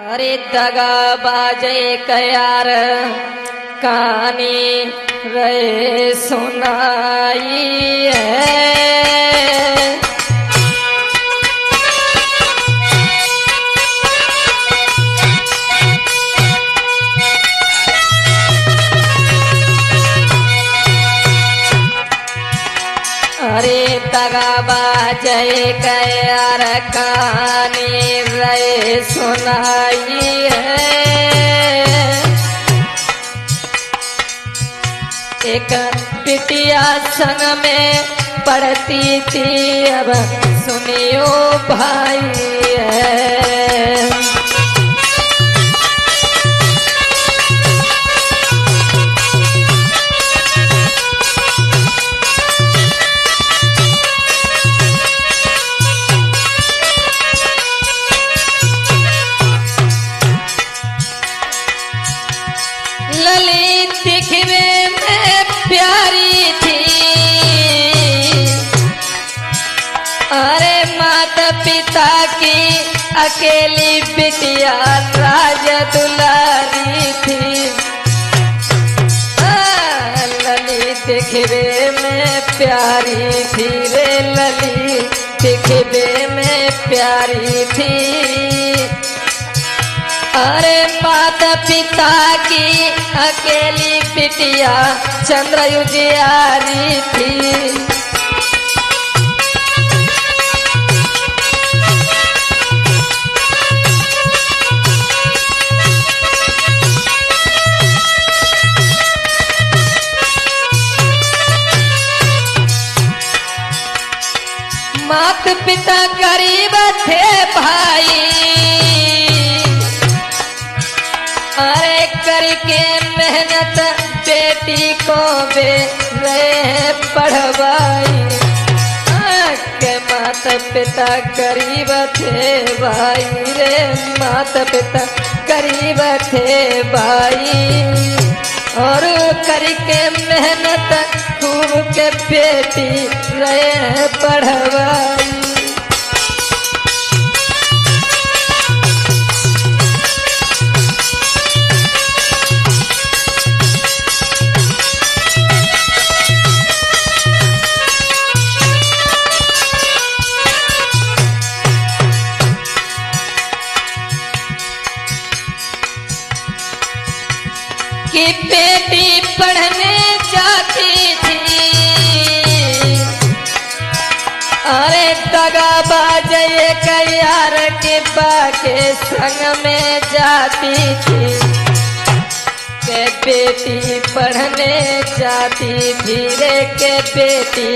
अरे दगा बाजे कयार कहानी रे सुनाई है। अरे दगा बाजे कयार कहानी रे सुनाई है। एक बिटिया संग में पढ़ती थी, अब सुनियो भाई है। ललित दिखने में प्यारी थी, अरे माता पिता की अकेली बिटिया राज दुलारी थी। ललित दिखने में प्यारी थी रे, ललित दिखने में प्यारी थी। अरे माता पिता की अकेली बिटिया चंद्र उजियारी थी। माता पिता गरीब थे भाई, अरे करके मेहनत बेटी को वे रहे पढ़वाई। के माता पिता गरीब थे भाई रे, माता पिता गरीब थे भाई। और करके मेहनत खूब के बेटी रहे पढ़वाई। कि बेटी पढ़ने जाती थी, अरे दगा बाजे कयार के बाके संग में जाती थी। के बेटी पढ़ने जाती थी रे, के बेटी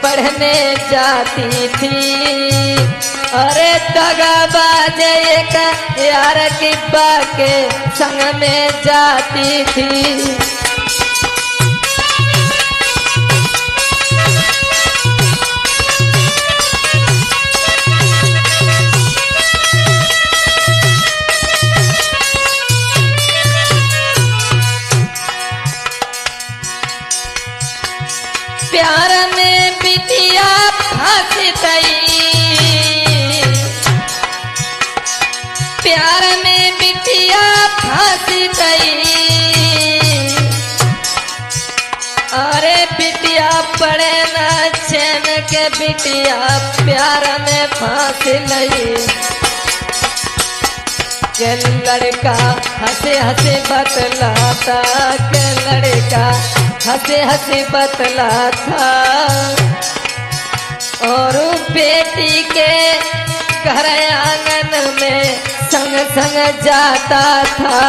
पढ़ने जाती थी। अरे दगा बाजे यार की बाके संग में जाती थी। प्यार में बिटिया फांसी तई, प्यार में बिटिया फांसी तई। अरे बिटिया पढ़े न चैन के बिटिया प्यार में फांसी लई। के लड़का हंसे हंसे बतलाता, के लड़का हंसे हंसे बतलाता। और बेटी के घर आंगन में संग संग जाता था।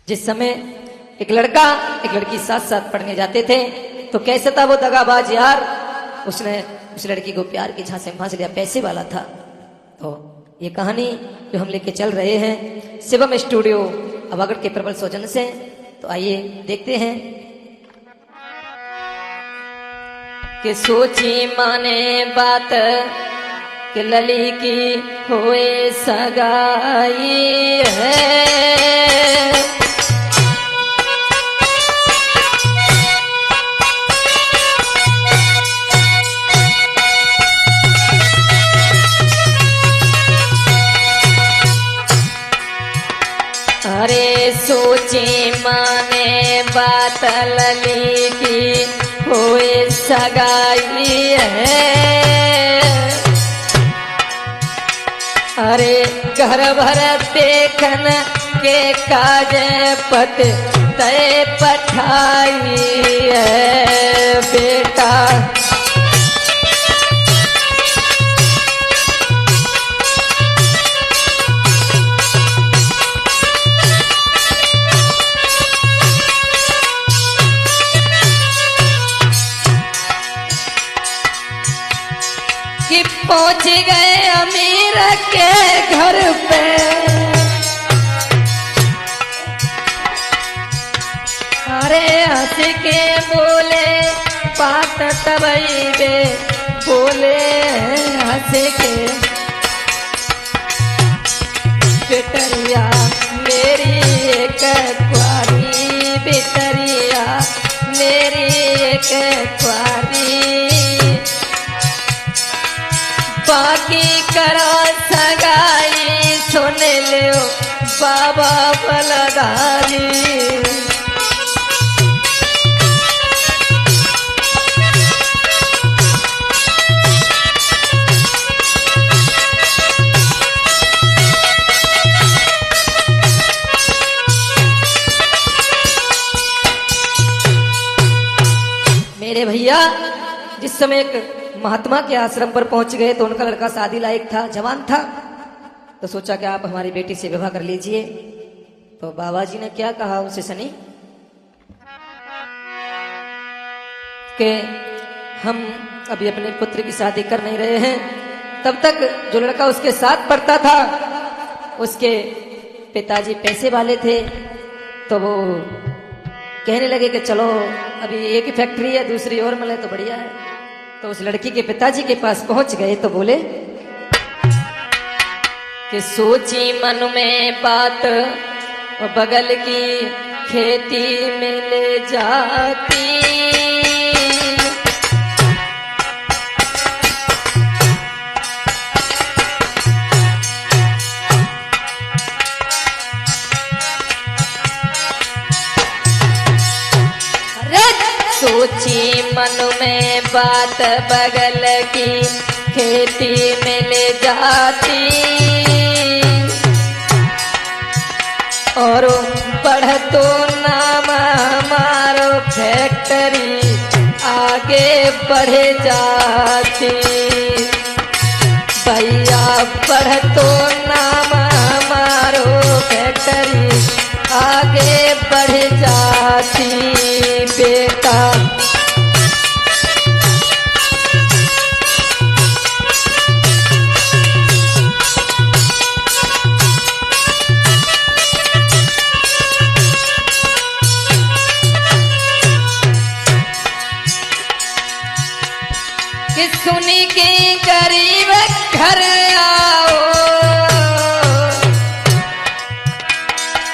जिस समय एक लड़का एक लड़की साथ साथ पढ़ने जाते थे, तो कैसे था वो दगाबाज यार, उसने उस लड़की को प्यार की झांसे में फांस लिया, पैसे वाला था। तो ये कहानी जो हम लेके चल रहे हैं शिवम स्टूडियो अवागढ़ के प्रबल सौजन्य से, तो आइए देखते हैं कि सोची माने बात कि लली की हुए सगाई है। अरे सोची माने बात लली की हुए सगाई है। अरे घर भर देखन के काज पत तय पठाई है बेटा। कि पहुंच गए अमीर के घर पे। अरे हंस के बोले बात तबई बे बोले हंस के। बिटरिया मेरी एक क्वारी बिटरिया मेरी एक क्वारी। बाकी करो सगाई सुन लो बाबा बलदारी। मेरे भैया जिस समय एक महात्मा के आश्रम पर पहुंच गए तो उनका लड़का शादी लायक था, जवान था, तो सोचा कि आप हमारी बेटी से विवाह कर लीजिए। तो बाबा जी ने क्या कहा उसे सनी कि हम अभी अपने पुत्र की शादी कर नहीं रहे हैं। तब तक जो लड़का उसके साथ पढ़ता था उसके पिताजी पैसे वाले थे, तो वो कहने लगे कि चलो अभी एक ही फैक्ट्री है, दूसरी और मिले तो बढ़िया है। तो उस लड़की के पिताजी के पास पहुंच गए तो बोले कि सोची मन में बात बगल की खेती में ले जाती। सोची मन में बात बगल की खेती में ले जाती। और बढ़ तो नाम हमारो फैक्ट्री आगे बढ़ जाती। भैया बढ़ तो नाम हमारो फैक्ट्री आगे बढ़ जाती बेटा। कि सुनी के गरीब घर आओ।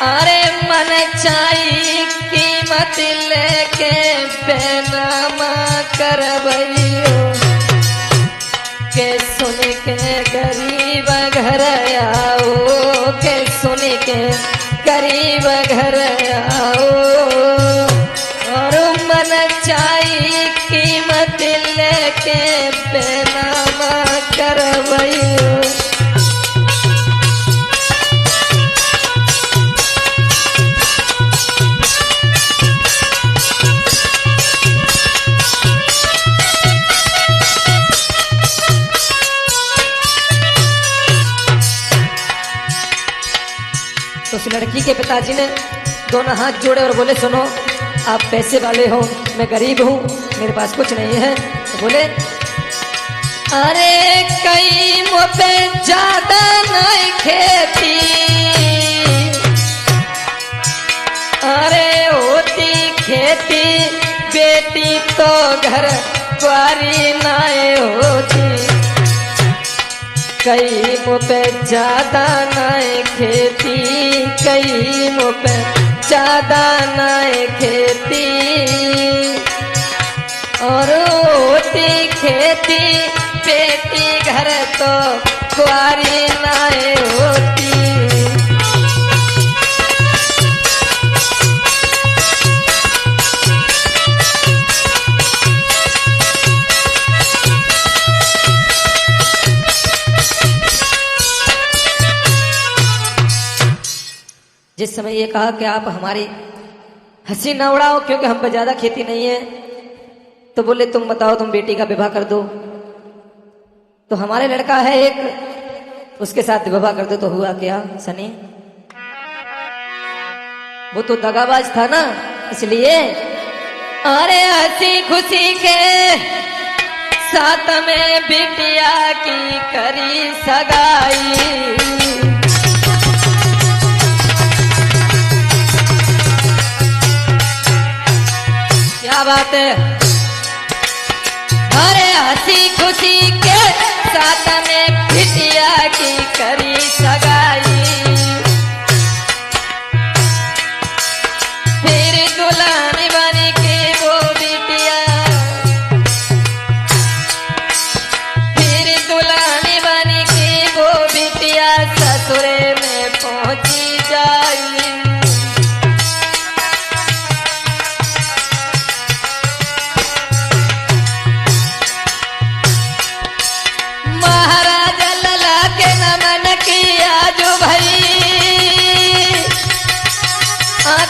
अरे मन चाहिए कीमत लेके बेनामा करबइयो। के सुन के गरीब घर आओ के सुन के गरीब घर आओ। और मन चाहिए कीमत लेके बेनामा करबइयो। तो उस लड़की के पिताजी ने दोनों हाथ जोड़े और बोले सुनो आप पैसे वाले हो, मैं गरीब हूँ, मेरे पास कुछ नहीं है। तो बोले अरे कई मुझे ज्यादा नहीं खेती। अरे होती खेती बेटी तो घर द्वारी नाए होती। कई मुपे ज्यादा नाय खेती, कई मुपे ज्यादा नाय खेती, और होती खेती बेटी घर तो कुआरी नाय होती। जिस समय ये कहा कि आप हमारी हंसी न उड़ाओ क्योंकि हम पे ज्यादा खेती नहीं है, तो बोले तुम बताओ तुम बेटी का विवाह कर दो। तो हमारे लड़का है एक, उसके साथ विवाह कर दो। तो हुआ क्या सनी, वो तो दगाबाज था ना, इसलिए अरे हंसी खुशी के साथ में बिटिया की करी सगाई। क्या बात है, अरे हंसी खुशी के साथ में बिटिया की करी सगाई। फिर दुल्हन बन के वो बिटिया, फिर दुल्हन बन के वो बिटिया ससुरे में पहुंची जाई।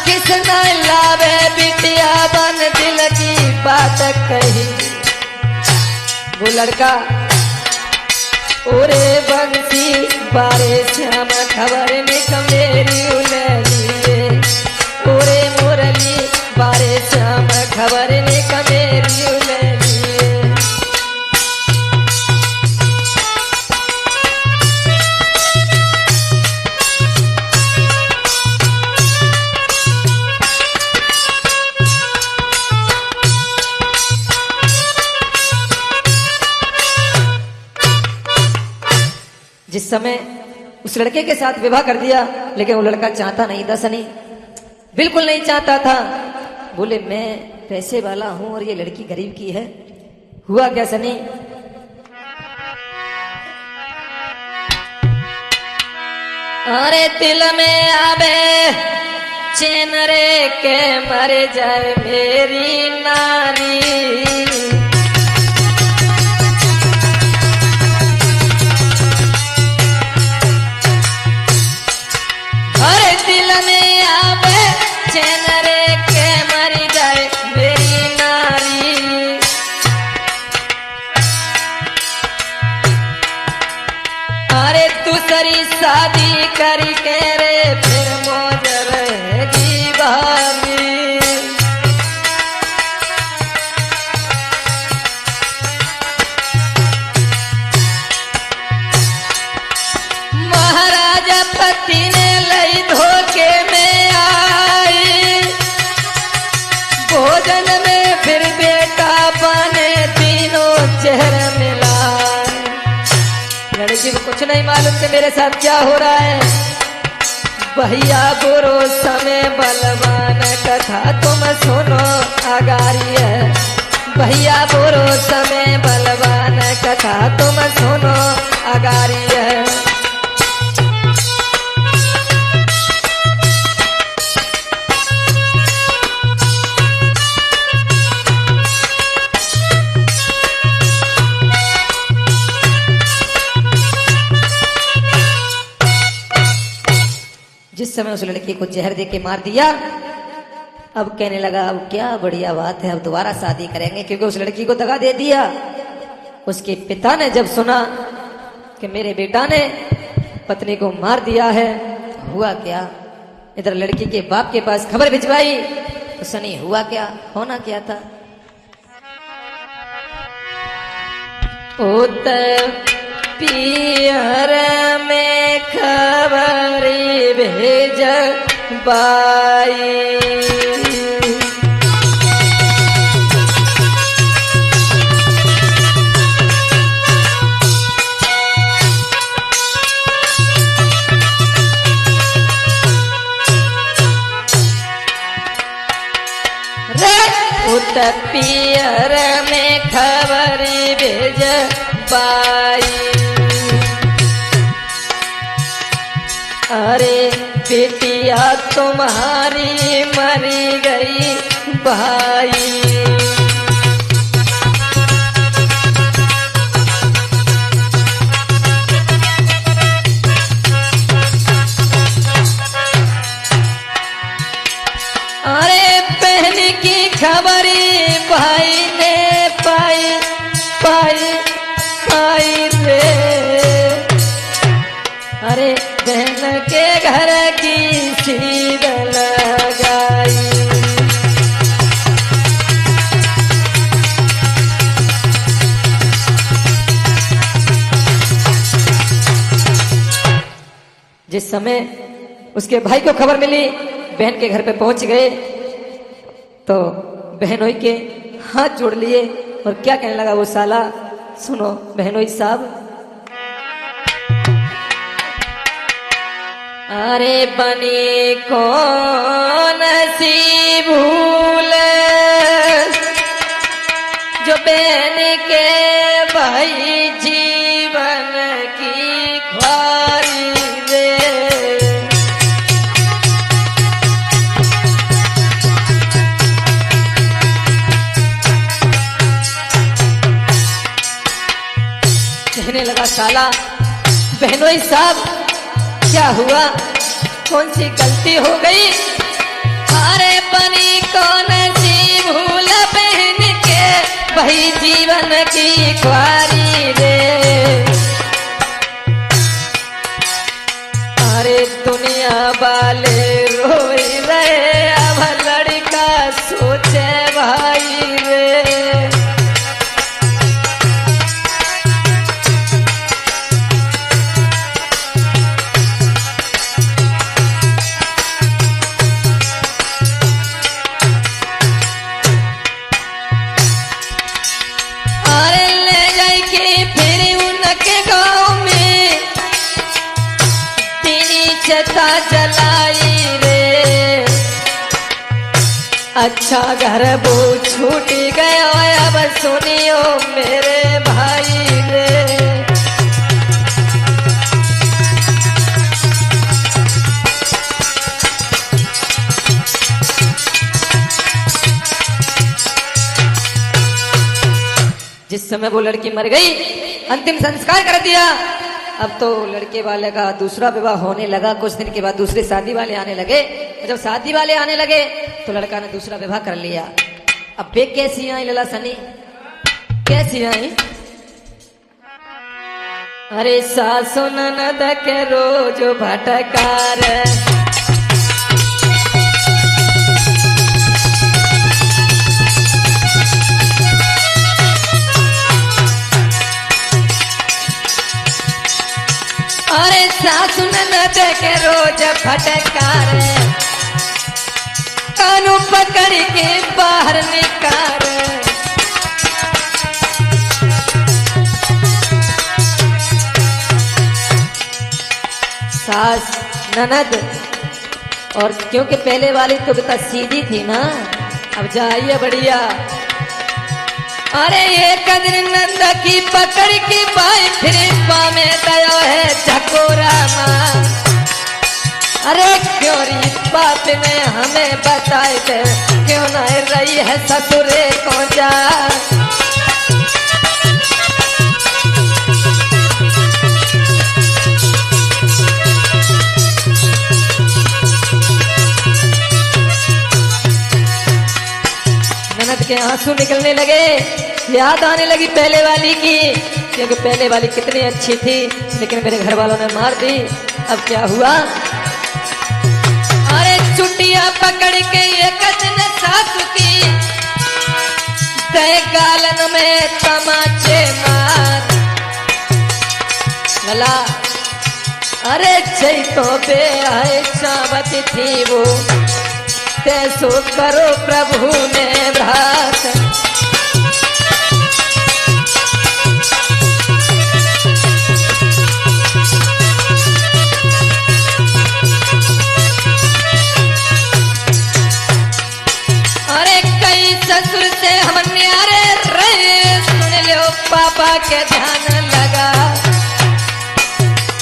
किसने लावे बिटिया बन दिल की बात कही। वो लड़का ओरे बंसी बारे श्याम खबर में मेरी उलझिए, ओरे मुरली बारे श्याम खबर में मेरी उलझिए। जिस समय उस लड़के के साथ विवाह कर दिया, लेकिन वो लड़का चाहता नहीं था सनी, बिल्कुल नहीं चाहता था। बोले मैं पैसे वाला हूं और ये लड़की गरीब की है। हुआ क्या सनी, अरे दिल में आवे चैन रे के मर जाए मेरी नारी। दिल में आवे चैन रे के मर जाए मेरी नारी। अरे दूसरी शादी करके रे फिर मौज रहेगी भारी। महाराजा पति ने लई धोखे में आई, भोजन में फिर बेटा बने तीनों चेहरे मिलाए। लड़की को कुछ नहीं मालूम कि मेरे साथ क्या हो रहा है। भैया बुरो समय बलवान कथा तुम सुनो आगारी है। भैया बुरो समय बलवान कथा तुम सुनो आगारी है। जिस समय उस लड़की को जहर दे के मार दिया, अब कहने लगा अब क्या बढ़िया बात है, अब दोबारा शादी करेंगे, क्योंकि उस लड़की को दगा दे दिया। उसके पिता ने जब सुना कि मेरे बेटा ने पत्नी को मार दिया है, तो हुआ क्या, इधर लड़की के बाप के पास खबर भिजवाई। तो सनी हुआ क्या, होना क्या था। पियर में खबर भेज बाई। पियर में खबरी भेज पाई। अरे बेटिया तुम्हारी मरी गई भाई। अरे बहन की खबरी भाई ने पाई पाई पाई रे। अरे बहन के घर की सीध लगाई। जिस समय उसके भाई को खबर मिली, बहन के घर पे पहुंच गए तो बहनोई के हाथ जोड़ लिए और क्या कहने लगा वो साला। सुनो बहनोई साहब। अरे बनी कौन सी भूल जो बहन के भाई जीवन की ख्वारी रे। कहने लगा साला बहनोई साहब क्या हुआ, कौन सी गलती हो गई। अरे बनी कौन सी भूल बहन के भाई जीवन की ख्वारी रे। अरे दुनिया वाले रोई रहे अब लड़का सोचे भाई रे। चता जलाई रे। अच्छा घर वो छूट गया अब सुनियो मेरे भाई रे। जिस समय वो लड़की मर गई, अंतिम संस्कार कर दिया। अब तो लड़के वाले का दूसरा विवाह होने लगा। कुछ दिन के बाद दूसरे शादी वाले आने लगे। जब शादी वाले आने लगे तो लड़का ने दूसरा विवाह कर लिया। अब वे कैसी आई लला सनी, कैसी आई। अरे सासु ननद के रोज भटकार। अरे सासु ननद के रोज फटकार। कानू पकड़ के बाहर निकाल। सास ननद और क्योंकि पहले वाली तो बेटा सीधी थी ना, अब जाइए बढ़िया। अरे एक दिन नंद की पकड़ की बाई फिर में दया है झकोरा माँ। अरे क्यों री बाप ने हमें बताए थे, क्यों न रही है ससुरे को जा। ननद के आंसू निकलने लगे, याद आने लगी पहले वाली की, क्योंकि पहले वाली कितनी अच्छी थी लेकिन मेरे घर वालों ने मार दी। अब क्या हुआ। अरे चुटिया पकड़ के एक दिन सासु की तय गालन में तमाचे मार। गला अरे चैतो बे आए चावती थी वो, तैसो करो प्रभु ने भ्रात। अरे कई ससुर से पापा के ध्यान लगा।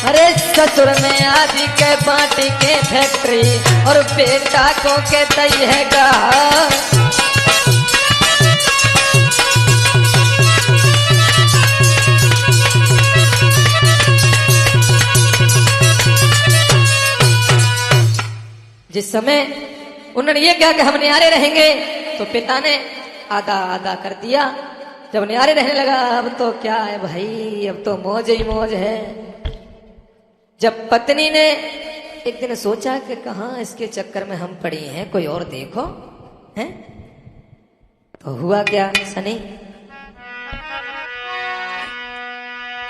अरे ससुर में आदि के बाटी के फैक्ट्री और बेटा को के तय है गा। जिस समय उन्होंने ये कहा कि हम न्यारे रहेंगे तो पिता ने आधा आधा कर दिया। जब न्यारे रहने लगा अब तो क्या है भाई, अब तो मौज ही मौज है। जब पत्नी ने एक दिन सोचा कि कहाँ इसके चक्कर में हम पड़ी हैं, कोई और देखो हैं, तो हुआ क्या सनी,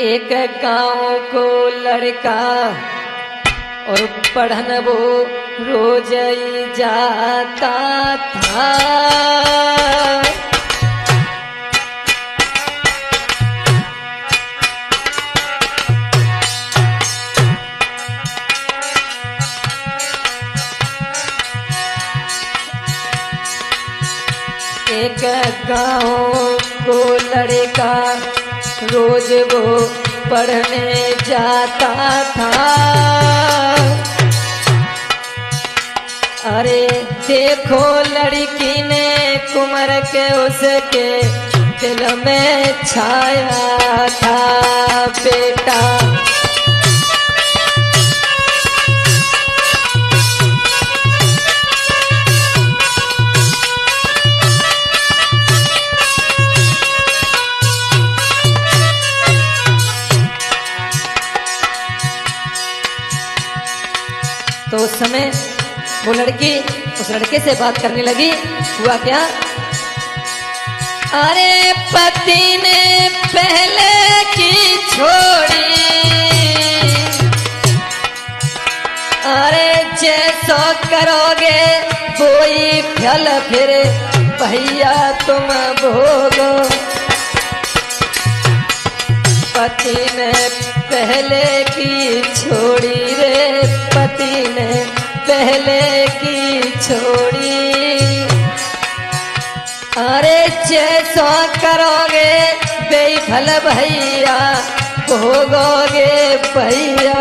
एक गांव को लड़का और पढ़न वो रोज ही जाता था। एक गांव को लड़का रोज वो पढ़ने जाता था। अरे देखो लड़की ने कुंवर के उसके दिल में छाया था बेटा। तो उस समय वो लड़की उस लड़के से बात करने लगी। हुआ क्या, अरे पति ने पहले की छोड़ी, अरे जैसो करोगे कोई फल फिर भैया तुम भोगो। पति ने पहले की छोड़ी रे, पति ने पहले की छोड़ी। अरे जैसा करोगे बेफल भैया भोगोगे भैया।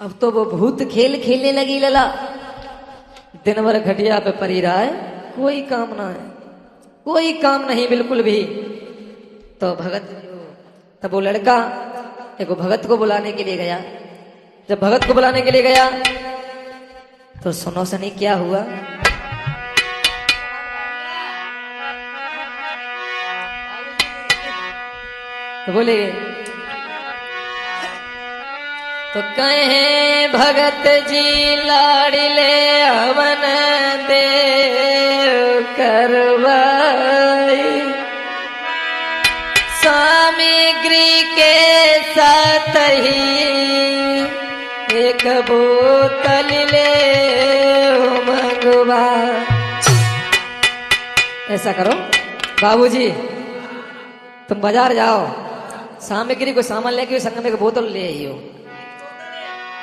अब तो वो भूत खेल खेलने लगी लला। दिन भर खटिया पे पड़ी रहा है, कोई काम ना है, कोई काम नहीं बिल्कुल भी। तो तब वो लड़का एक भगत को बुलाने के लिए गया। जब भगत को बुलाने के लिए गया तो सुनो सनी क्या हुआ। तो बोले तो कहे भगत जी लाड़िले हवन दे करवाई, सामग्री के साथ ही एक बोतल ले मंगवा। ऐसा करो बाबूजी, तुम बाजार जाओ, सामग्री को सामान लेके संग में एक बोतल ले आइयो।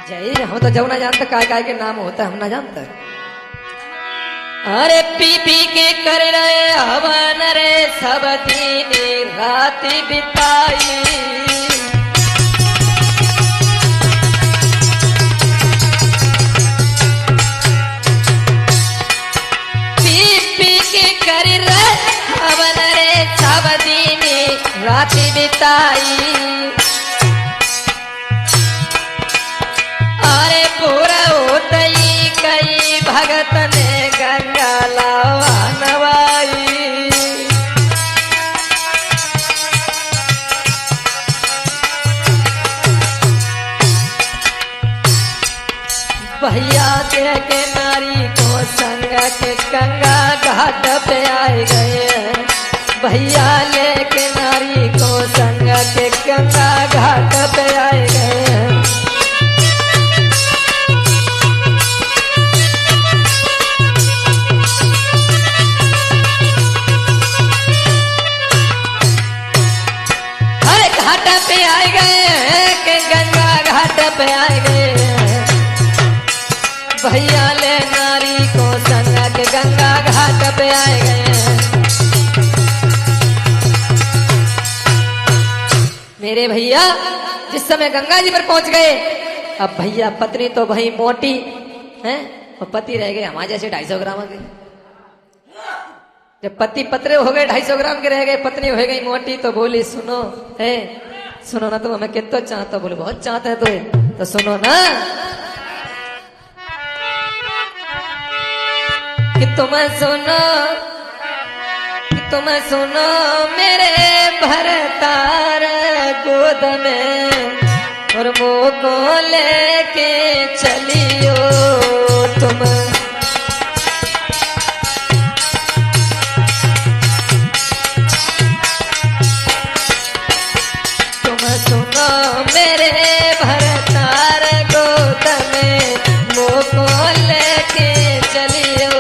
जय हम तो जब ना जानते काय काय के नाम होता है, हम ना जानते। अरे पी पी के कर रहे हवन रे सब दिन रात बिताई, पी पी के कर रहे हवन रे सब दिन रात बिताई। अरे पूरा होते ही कई भगत ने गंगा लावा नवाई। भैया दे के नारी को संग के गंगा घाट पे आए गए। भैया लेके नारी को संग के गंगा घाट पे आए गए। भैया ले नारी को संग के गंगा घाट पे आए गए हैं। मेरे भैया जिस समय गंगा जी पर पहुंच गए, अब भैया पत्नी तो भाई मोटी है और पति रह गए हमारे जैसे 250 ग्राम के। जब पति पतरे हो गए 250 ग्राम के रह गए, पत्नी हो गई मोटी, तो बोली सुनो है, सुनो ना, तुम हमें कितना चाहते हो? बोले बहुत चाहते हैं तो सुनो ना कि तुम सुनो, कि तुम सुनो मेरे भरतार गोद में और मुँह को लेके चलियो तुम। तुम सुनो मेरे भरतार गोद में मुँह को लेके चलियो।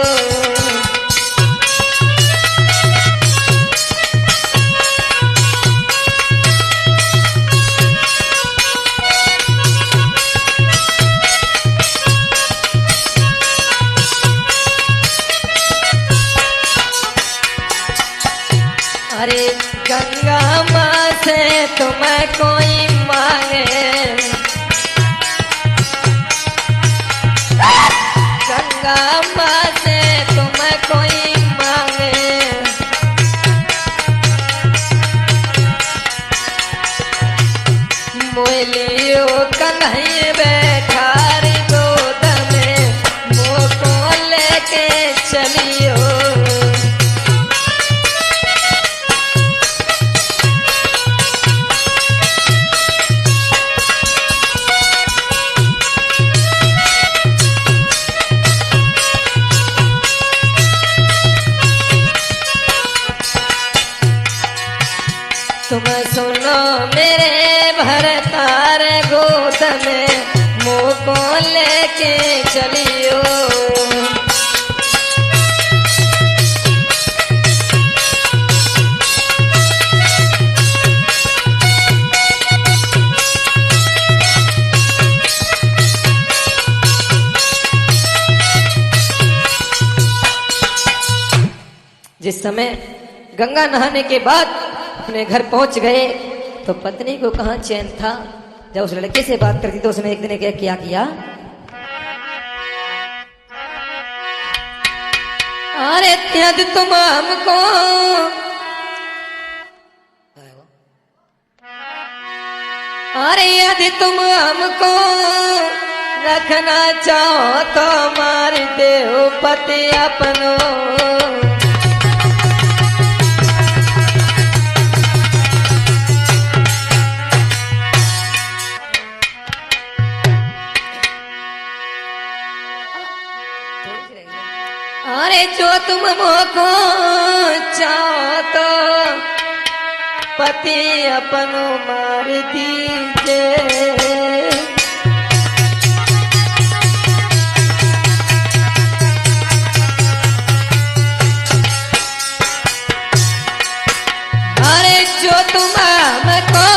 अरे गंगा माँ से तुम्हें कोई मांगे, गंगा माँ से तुम्हें कोई मांगे, मोलियो कन्हैया बैठा रे गोद में मुँह को लेके चलियो। तुम सुनो मेरे भरतार गोद में मुँह को लेके चलियो। जिस समय गंगा नहाने के बाद अपने घर पहुंच गए तो पत्नी को कहां चैन था। जब उस लड़के से बात करती तो उसने एक दिन क्या किया, अरे यदि तुम हमको, अरे यदि तुम हमको रखना चाहो तो मार दो पति अपनो। अरे जो तुम मोको चाहो तो पति अपनो मार दीजिए। अरे जो तुम हमको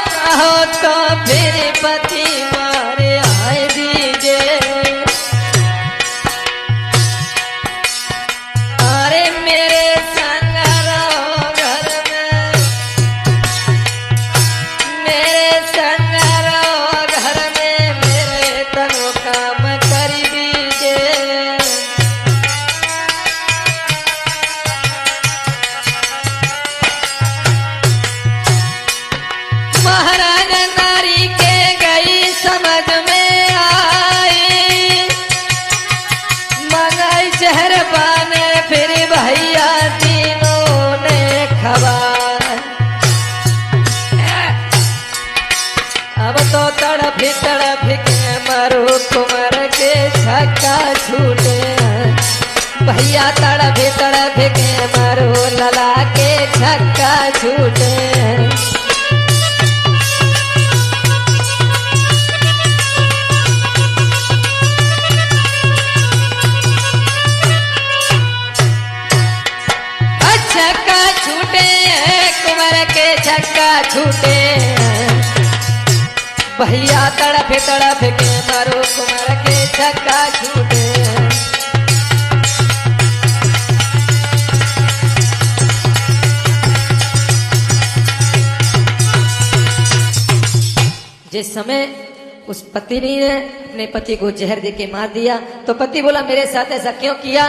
चाहो तो फिर पति मारे आए दीजिए। तड़प के मारो कुमार के छक्का छूटे, भैया तड़प के मारो लला के छक्का छूटे। छक्का छूटे कुमार के छक्का छूटे, भैया तड़फ तड़फ के मारो कुमार के छक्का छूटे। जिस समय उस पत्नी ने अपने पति को जहर देके मार दिया तो पति बोला मेरे साथ ऐसा क्यों किया?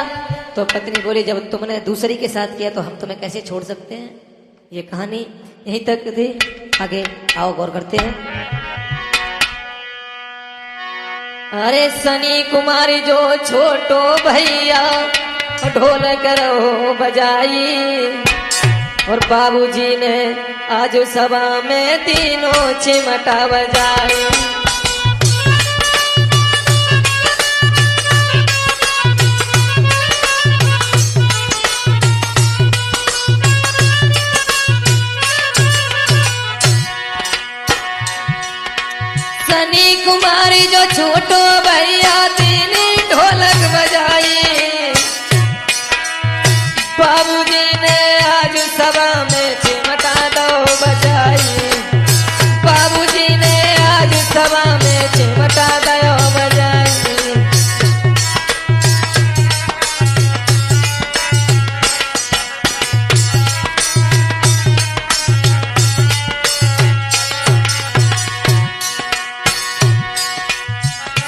तो पत्नी बोली जब तुमने दूसरी के साथ किया तो हम तुम्हें कैसे छोड़ सकते हैं। ये कहानी यहीं तक थी, आगे आओ गौर करते हैं। अरे सनी कुमारी जो छोटो भैया ढोल करो बजाई और बाबूजी ने आज सभा में तीनों चिमटा बजाई। सनी कुमारी जो छोटो भैया तीन ढोलक बजाई, बाबूजी ने आज सभा में चिमटा दो बजाई। बाबूजी ने आज सभा में चिमटा दो बजाई।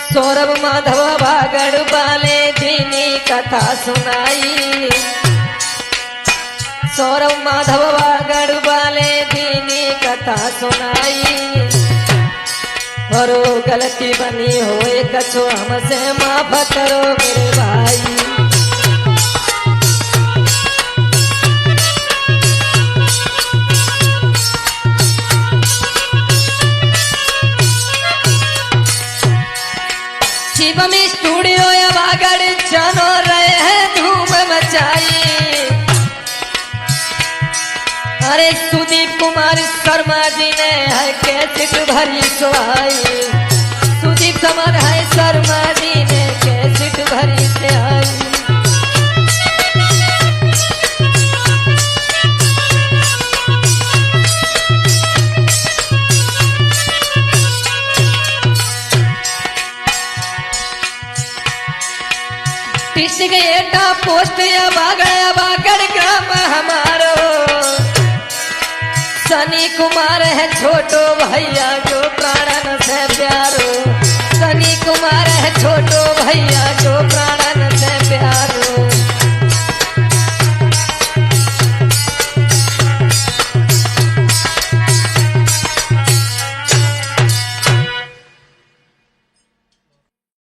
सौरभ माधव भागड़ वाले जिनी कथा सुनाई। सौरभ माधव भागड़ वाले जिनी कथा सुनाई। और गलती बनी होए कछो हमसे माफ करो मेरे भाई। शिवम स्टूडियो या वागड़ जानो रहे हैं धूम मचाई। अरे सुदीप कुमार शर्मा जी ने है कैसेट भरी सुहाई। सुदीप कुमार है शर्मा जी ने कैसेट भरी से आई। गएटा पोस्ट या बागड़ ग्राम हमारो। सनी कुमार है छोटो भैया जो प्राणन से प्यारो। सनी कुमार है छोटो